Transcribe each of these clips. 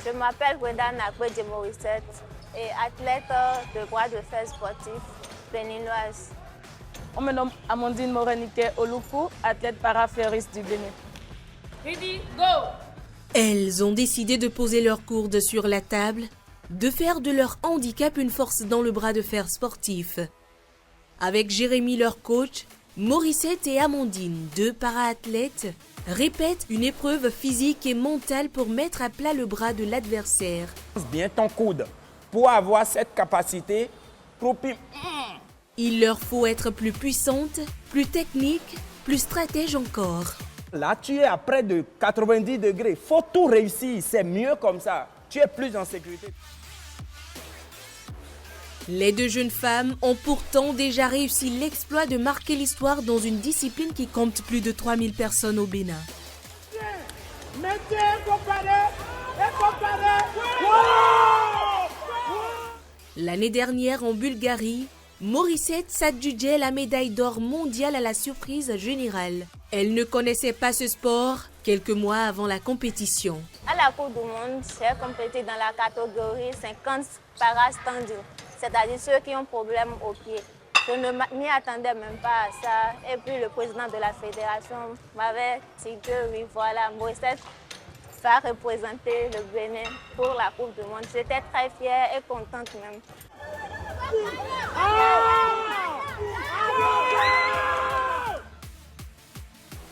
Je m'appelle Gwenda Nakwe Morissette et athlète de bras de fer sportif béninoise. On me nomme Amandine Morenike Oluku, athlète paraferriste du Bénin. Ready, go! Elles ont décidé de poser leurs courdes sur la table, de faire de leur handicap une force dans le bras de fer sportif. Avec Jérémy, leur coach, Morissette et Amandine, deux para-athlètes, répètent une épreuve physique et mentale pour mettre à plat le bras de l'adversaire. Bien ton coude pour avoir cette capacité. Il leur faut être plus puissante, plus technique, plus stratège encore. Là, tu es à près de 90 degrés. Il faut tout réussir. C'est mieux comme ça. Tu es plus en sécurité. Les deux jeunes femmes ont pourtant déjà réussi l'exploit de marquer l'histoire dans une discipline qui compte plus de 3000 personnes au Bénin. L'année dernière, en Bulgarie, Morissette s'adjugeait la médaille d'or mondiale à la surprise générale. Elle ne connaissait pas ce sport quelques mois avant la compétition. À la Coupe du Monde, j'ai compété dans la catégorie 50 para-standing, c'est-à-dire ceux qui ont problème au pied. Je ne m'y attendais même pas à ça. Et puis le président de la fédération m'avait dit que oui, voilà, Morissette va représenter le Bénin pour la Coupe du Monde. J'étais très fière et contente même.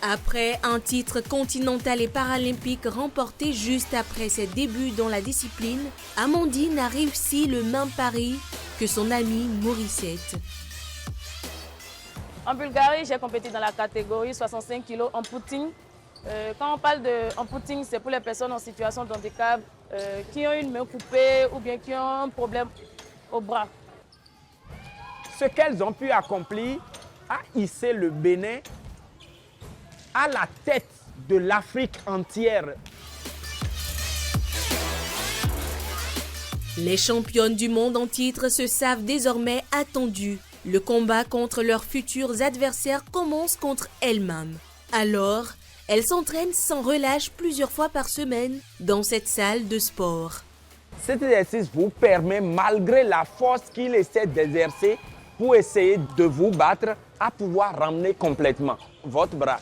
Après un titre continental et paralympique remporté juste après ses débuts dans la discipline, Amandine a réussi le même pari que son amie Morissette. En Bulgarie, j'ai compété dans la catégorie 65 kg en putting. Quand on parle de putting, c'est pour les personnes en situation de handicap qui ont une main coupée ou bien qui ont un problème au bras. Ce qu'elles ont pu accomplir a hissé le Bénin à la tête de l'Afrique entière. Les championnes du monde en titre se savent désormais attendues. Le combat contre leurs futurs adversaires commence contre elles-mêmes. Alors, elles s'entraînent sans relâche plusieurs fois par semaine dans cette salle de sport. Cet exercice vous permet, malgré la force qu'il essaie d'exercer, pour essayer de vous battre, à pouvoir ramener complètement votre bras.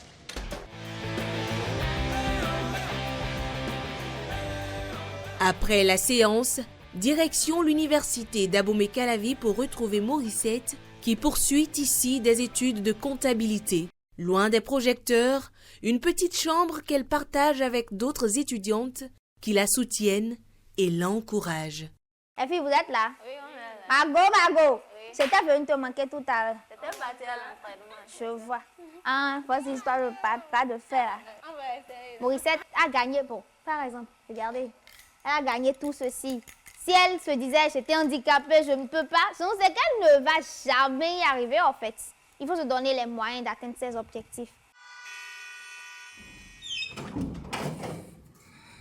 Après la séance, direction l'université d'Abomey-Calavi pour retrouver Morissette, qui poursuit ici des études de comptabilité. Loin des projecteurs, une petite chambre qu'elle partage avec d'autres étudiantes qui la soutiennent et l'encouragent. Les filles, vous êtes là? Oui, on est là. Margot, Oui. C'était venu te manquer tout à l'heure. C'était parti à l'entraînement. Je vois. Ah, voici l'histoire de pas de fer là. On va essayer. Morissette a gagné, bon, par exemple, regardez, elle a gagné tout ceci. Si elle se disait j'étais handicapée, je ne peux pas, sinon c'est qu'elle ne va jamais y arriver en fait. Il faut se donner les moyens d'atteindre ses objectifs.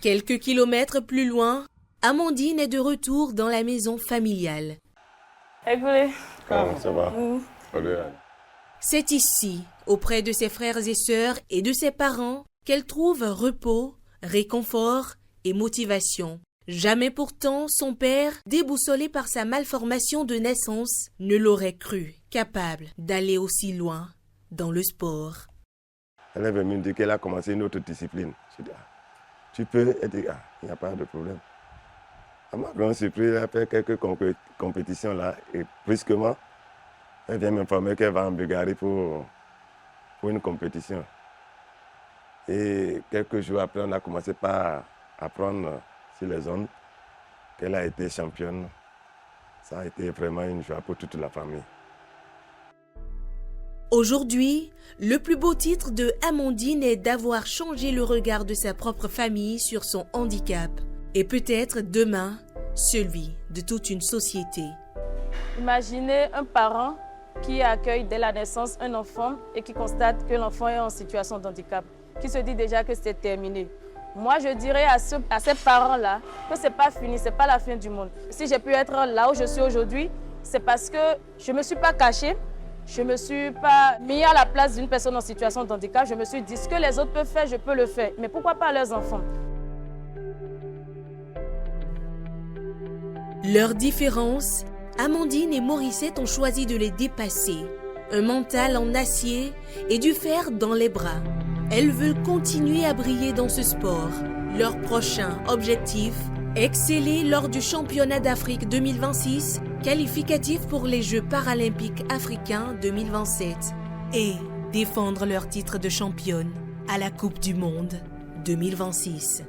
Quelques kilomètres plus loin, Amandine est de retour dans la maison familiale. Écoutez, Ça va. C'est ici, auprès de ses frères et sœurs et de ses parents, qu'elle trouve repos, réconfort et motivation. Jamais pourtant son père, déboussolé par sa malformation de naissance, ne l'aurait cru capable d'aller aussi loin dans le sport. Elle est venue me dire qu'elle a commencé une autre discipline. Je dis, tu peux? Elle dit, il n'y a pas de problème. À ma grande surprise, elle a fait quelques compétitions là et brusquement, elle vient m'informer qu'elle va en Bulgarie pour une compétition. Et quelques jours après, on a commencé par apprendre sur les zones qu'elle a été championne. Ça a été vraiment une joie pour toute la famille. Aujourd'hui, le plus beau titre de Amandine est d'avoir changé le regard de sa propre famille sur son handicap. Et peut-être demain, celui de toute une société. imaginez un parent qui accueille dès la naissance un enfant et qui constate que l'enfant est en situation de handicap, qui se dit déjà que c'est terminé. Moi, je dirais à ces parents-là que ce n'est pas fini, ce n'est pas la fin du monde. Si j'ai pu être là où je suis aujourd'hui, c'est parce que je ne me suis pas cachée, je ne me suis pas mis à la place d'une personne en situation de handicap. Je me suis dit, ce que les autres peuvent faire, je peux le faire. Mais pourquoi pas leurs enfants? Leurs différences, Amandine et Morissette ont choisi de les dépasser. Un mental en acier et du fer dans les bras. Elles veulent continuer à briller dans ce sport. Leur prochain objectif, exceller lors du championnat d'Afrique 2026, qualificatif pour les Jeux paralympiques africains 2027, et défendre leur titre de championne à la Coupe du Monde 2026.